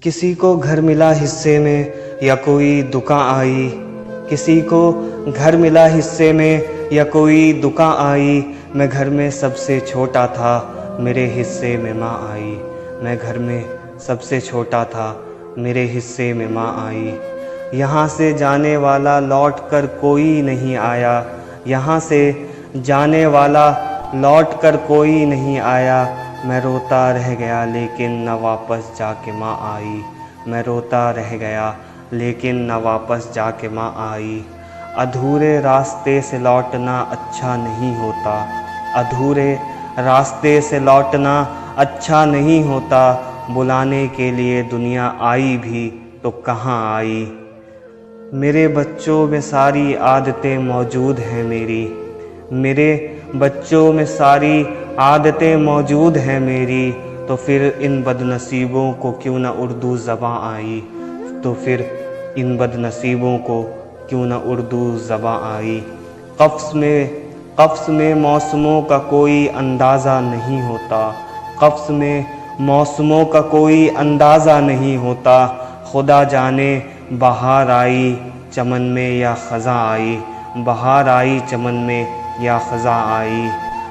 किसी को घर मिला हिस्से में या कोई दुकां आई, किसी को घर मिला हिस्से में या कोई दुकां आई। मैं घर में सबसे छोटा था, मेरे हिस्से में माँ आई। मैं घर में सबसे छोटा था, मेरे हिस्से में माँ आई। यहाँ से जाने वाला लौट कर कोई नहीं आया, यहाँ से जाने वाला लौट कर कोई नहीं आया। मैं रोता रह गया लेकिन न वापस जाके माँ आई। मैं रोता रह गया लेकिन न वापस जाके माँ आई। अधूरे रास्ते से लौटना अच्छा नहीं होता, अधूरे रास्ते से लौटना अच्छा नहीं होता। बुलाने के लिए दुनिया आई भी तो कहाँ आई। मेरे बच्चों में सारी आदतें मौजूद हैं मेरी, मेरे बच्चों में सारी आदतें मौजूद हैं मेरी। तो फिर इन बदनसीबों को क्यों ना उर्दू ज़बां आई, तो फिर इन बदनसीबों को क्यों ना उर्दू ज़बां आई। क़फ्स में मौसमों का कोई अंदाज़ा नहीं होता, क़फ्स में मौसमों का कोई अंदाज़ा नहीं होता। खुदा जाने बहार आई चमन में या ख़ज़ां आई, बहार आई चमन में या ख़ज़ां आई।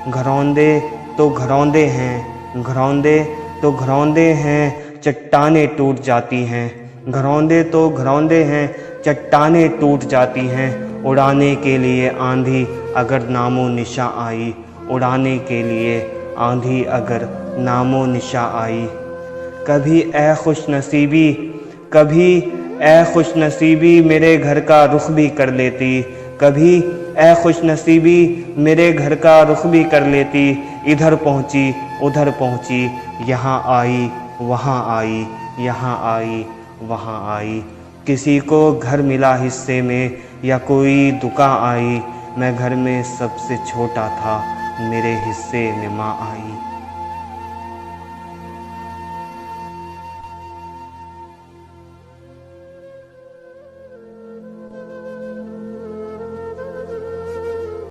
घरौंदे तो घरौंदे हैं, घरौंदे तो घरौंदे हैं, चट्टानें टूट जाती हैं। घरौंदे तो घरौंदे हैं, चट्टानें टूट जाती हैं। उड़ाने के लिए आंधी अगर नामो निशा आई, उड़ाने के लिए आंधी अगर नामो निशा आई। कभी ए खुशनसीबी, कभी ए खुशनसीबी मेरे घर का रुख भी कर लेती, कभी ए खुशनसीबी मेरे घर का रुख भी कर लेती। इधर पहुँची उधर पहुँची, यहाँ आई वहाँ आई, यहाँ आई वहाँ आई। किसी को घर मिला हिस्से में या कोई दुकां आई। मैं घर में सबसे छोटा था, मेरे हिस्से में माँ आई।